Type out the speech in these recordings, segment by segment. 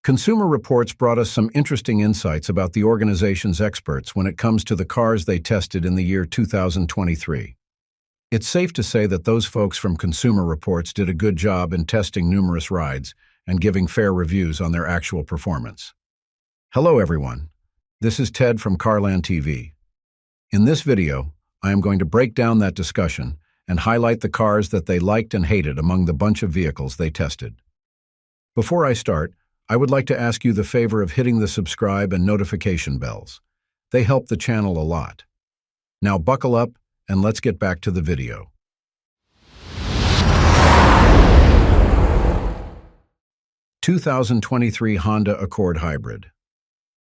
Consumer Reports brought us some interesting insights about the organization's experts when it comes to the cars they tested in the year 2023. It's safe to say that those folks from Consumer Reports did a good job in testing numerous rides and giving fair reviews on their actual performance. Hello everyone, this is Ted from CarlandTV. In this video, I am going to break down that discussion and highlight the cars that they liked and hated among the bunch of vehicles they tested. Before I start, I would like to ask you the favor of hitting the subscribe and notification bells. They help the channel a lot. Now buckle up and let's get back to the video. (2023) Honda Accord Hybrid.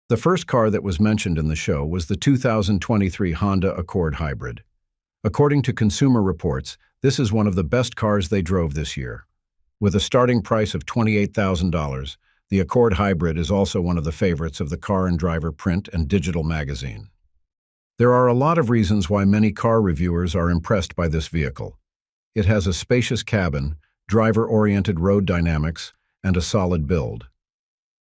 The first car that was mentioned in the show was the 2023 Honda Accord Hybrid. According to Consumer Reports, this is one of the best cars they drove this year. With a starting price of $28,000, the Accord Hybrid is also one of the favorites of the Car and Driver print and digital magazine. There are a lot of reasons why many car reviewers are impressed by this vehicle. It has a spacious cabin, driver-oriented road dynamics, and a solid build.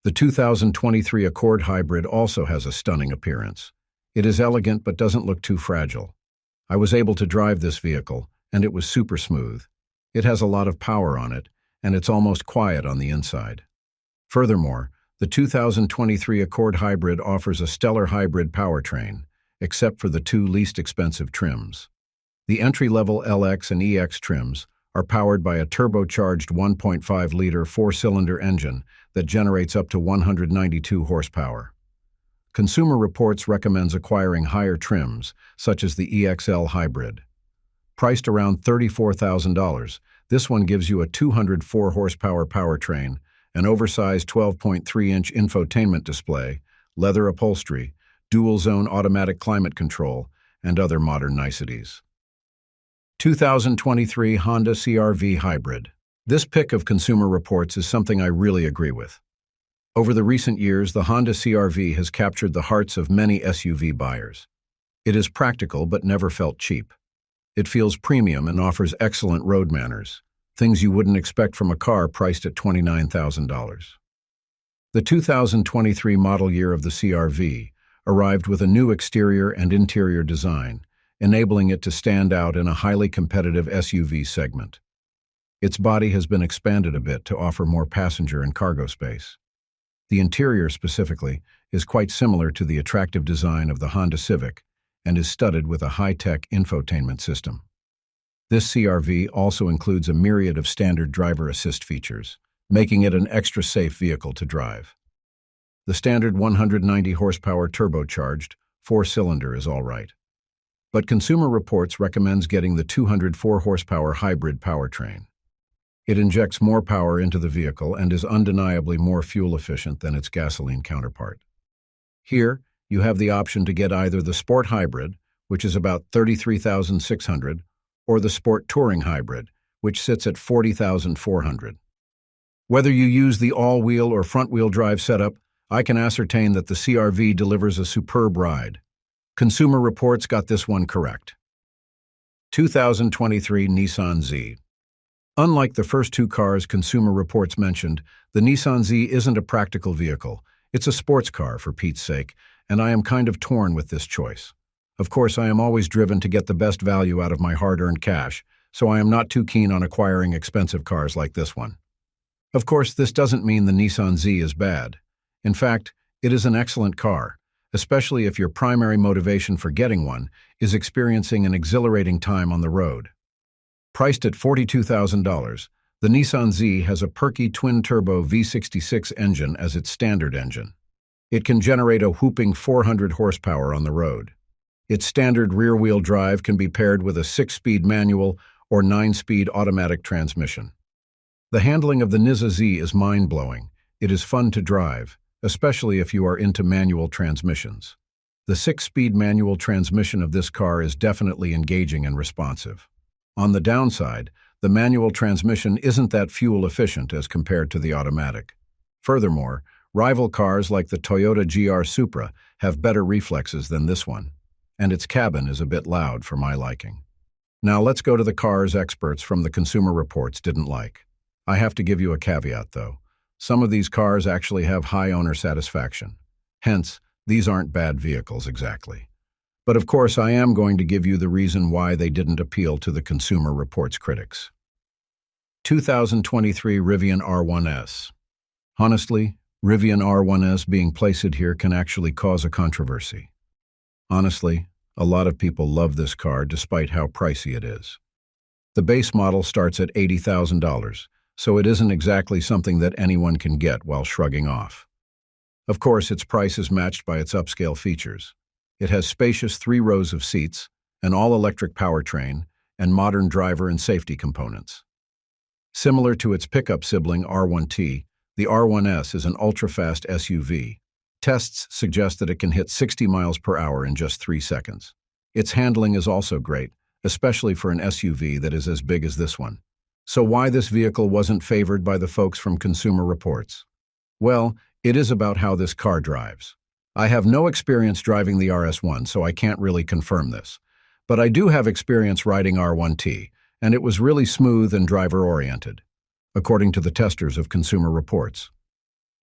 The 2023 Accord Hybrid also has a stunning appearance. It is elegant but doesn't look too fragile. I was able to drive this vehicle, and it was super smooth. It has a lot of power on it, and it's almost quiet on the inside. Furthermore, the 2023 Accord Hybrid offers a stellar hybrid powertrain, except for the two least expensive trims. The entry-level LX and EX trims are powered by a turbocharged 1.5-liter four-cylinder engine that generates up to 192 horsepower. Consumer Reports recommends acquiring higher trims, such as the EXL Hybrid. Priced around $34,000, this one gives you a 204 horsepower powertrain, an oversized 12.3-inch infotainment display, leather upholstery, dual-zone automatic climate control, and other modern niceties. 2023 Honda CRV Hybrid. This pick of Consumer Reports is something I really agree with. Over the recent years, the Honda CRV has captured the hearts of many SUV buyers. It is practical but never felt cheap. It feels premium and offers excellent road manners, things you wouldn't expect from a car priced at $29,000. The 2023 model year of the CRV arrived with a new exterior and interior design, enabling it to stand out in a highly competitive SUV segment. Its body has been expanded a bit to offer more passenger and cargo space. The interior, specifically, is quite similar to the attractive design of the Honda Civic and is studded with a high-tech infotainment system. This CRV also includes a myriad of standard driver assist features, making it an extra safe vehicle to drive. The standard 190 horsepower turbocharged four-cylinder is all right. But Consumer Reports recommends getting the 204 horsepower hybrid powertrain. It injects more power into the vehicle and is undeniably more fuel efficient than its gasoline counterpart. Here, you have the option to get either the Sport Hybrid, which is about $33,600, or the Sport Touring Hybrid, which sits at $40,400. Whether you use the all-wheel or front-wheel drive setup, I can ascertain that the CRV delivers a superb ride. Consumer Reports got this one correct. 2023 Nissan Z. Unlike the first two cars Consumer Reports mentioned, the Nissan Z isn't a practical vehicle. It's a sports car, for Pete's sake, and I am kind of torn with this choice. Of course, I am always driven to get the best value out of my hard-earned cash, so I am not too keen on acquiring expensive cars like this one. Of course, this doesn't mean the Nissan Z is bad. In fact, it is an excellent car, especially if your primary motivation for getting one is experiencing an exhilarating time on the road. Priced at $42,000, the Nissan Z has a perky twin-turbo V66 engine as its standard engine. It can generate a whooping 400 horsepower on the road. Its standard rear-wheel drive can be paired with a 6-speed manual or 9-speed automatic transmission. The handling of the Nissan Z is mind-blowing. It is fun to drive, especially if you are into manual transmissions. The 6-speed manual transmission of this car is definitely engaging and responsive. On the downside, the manual transmission isn't that fuel efficient as compared to the automatic. Furthermore, rival cars like the Toyota GR Supra have better reflexes than this one, and its cabin is a bit loud for my liking. Now let's go to the cars experts from the Consumer Reports didn't like. I have to give you a caveat though. Some of these cars actually have high owner satisfaction. Hence, these aren't bad vehicles exactly. But of course, I am going to give you the reason why they didn't appeal to the Consumer Reports critics. 2023 Rivian R1S. Honestly, Rivian R1S being placed here can actually cause a controversy. Honestly, a lot of people love this car despite how pricey it is. The base model starts at $80,000, so it isn't exactly something that anyone can get while shrugging off. Of course, its price is matched by its upscale features. It has spacious 3 rows of seats, an all-electric powertrain, and modern driver and safety components. Similar to its pickup sibling R1T, the R1S is an ultra-fast SUV. Tests suggest that it can hit 60 miles per hour in just 3 seconds. Its handling is also great, especially for an SUV that is as big as this one. So why this vehicle wasn't favored by the folks from Consumer Reports? Well, it is about how this car drives. I have no experience driving the RS1, so I can't really confirm this. But I do have experience riding R1T, and it was really smooth and driver-oriented, according to the testers of Consumer Reports.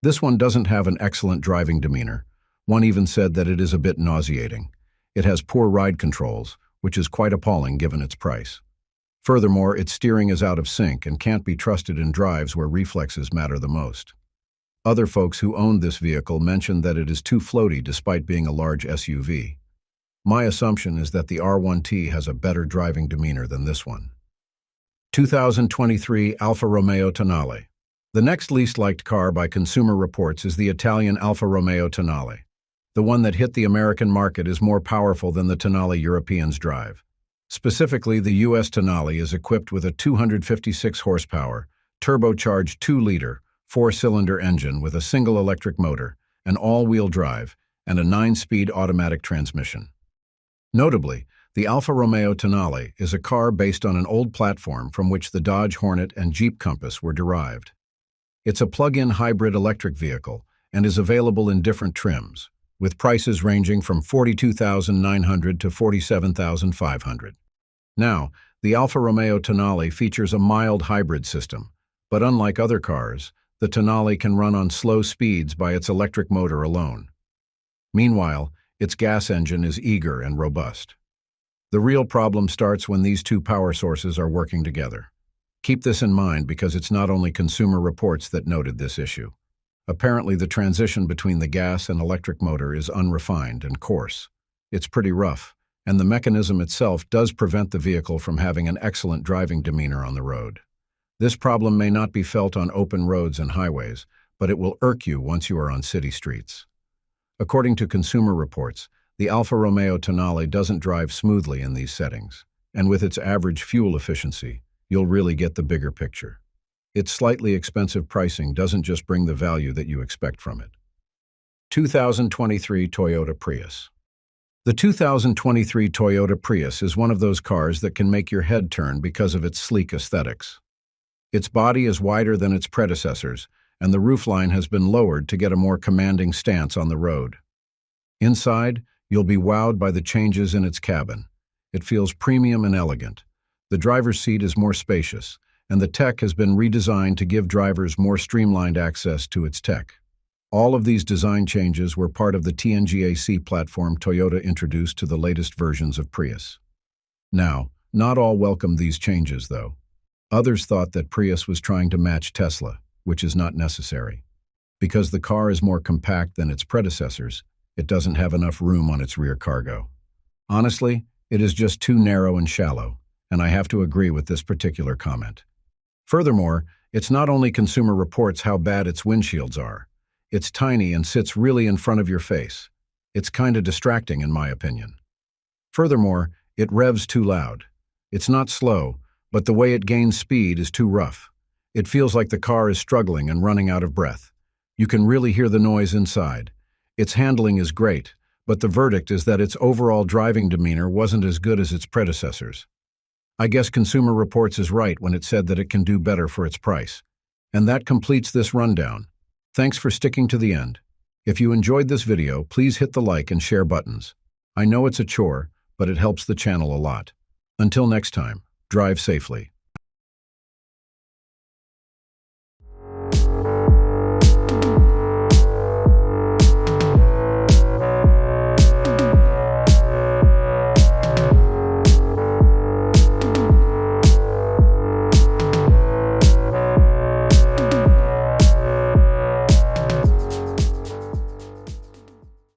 This one doesn't have an excellent driving demeanor. One even said that it is a bit nauseating. It has poor ride controls, which is quite appalling given its price. Furthermore, its steering is out of sync and can't be trusted in drives where reflexes matter the most. Other folks who owned this vehicle mentioned that it is too floaty despite being a large SUV. My assumption is that the R1T has a better driving demeanor than this one. 2023 Alfa Romeo Tonale. The next least liked car by Consumer Reports is the Italian Alfa Romeo Tonale. The one that hit the American market is more powerful than the Tonale Europeans drive. Specifically, the US Tanali is equipped with a 256 horsepower, turbocharged 2-liter, 4-cylinder engine with a single electric motor, an all-wheel drive, and a 9-speed automatic transmission. Notably, the Alfa Romeo Tonale is a car based on an old platform from which the Dodge Hornet and Jeep Compass were derived. It's a plug-in hybrid electric vehicle and is available in different trims, with prices ranging from $42,900 to $47,500. Now, the Alfa Romeo Tonale features a mild hybrid system, but unlike other cars, the Tonale can run on slow speeds by its electric motor alone. Meanwhile, its gas engine is eager and robust. The real problem starts when these two power sources are working together. Keep this in mind because it's not only Consumer Reports that noted this issue. Apparently, the transition between the gas and electric motor is unrefined and coarse. It's pretty rough, and the mechanism itself does prevent the vehicle from having an excellent driving demeanor on the road. This problem may not be felt on open roads and highways, but it will irk you once you are on city streets. According to Consumer Reports, the Alfa Romeo Tonale doesn't drive smoothly in these settings, and with its average fuel efficiency, you'll really get the bigger picture. Its slightly expensive pricing doesn't just bring the value that you expect from it. 2023 Toyota Prius. The 2023 Toyota Prius is one of those cars that can make your head turn because of its sleek aesthetics. Its body is wider than its predecessors, and the roofline has been lowered to get a more commanding stance on the road. Inside, you'll be wowed by the changes in its cabin. It feels premium and elegant. The driver's seat is more spacious, and the tech has been redesigned to give drivers more streamlined access to its tech. All of these design changes were part of the TNGAC platform Toyota introduced to the latest versions of Prius. Now, not all welcomed these changes, though. Others thought that Prius was trying to match Tesla, which is not necessary. Because the car is more compact than its predecessors, it doesn't have enough room on its rear cargo. Honestly, it is just too narrow and shallow, and I have to agree with this particular comment. Furthermore, it's not only Consumer Reports how bad its windshields are. It's tiny and sits really in front of your face. It's kinda distracting in my opinion. Furthermore, it revs too loud. It's not slow, but the way it gains speed is too rough. It feels like the car is struggling and running out of breath. You can really hear the noise inside. Its handling is great, but the verdict is that its overall driving demeanor wasn't as good as its predecessors. I guess Consumer Reports is right when it said that it can do better for its price. And that completes this rundown. Thanks for sticking to the end. If you enjoyed this video, please hit the like and share buttons. I know it's a chore, but it helps the channel a lot. Until next time, drive safely.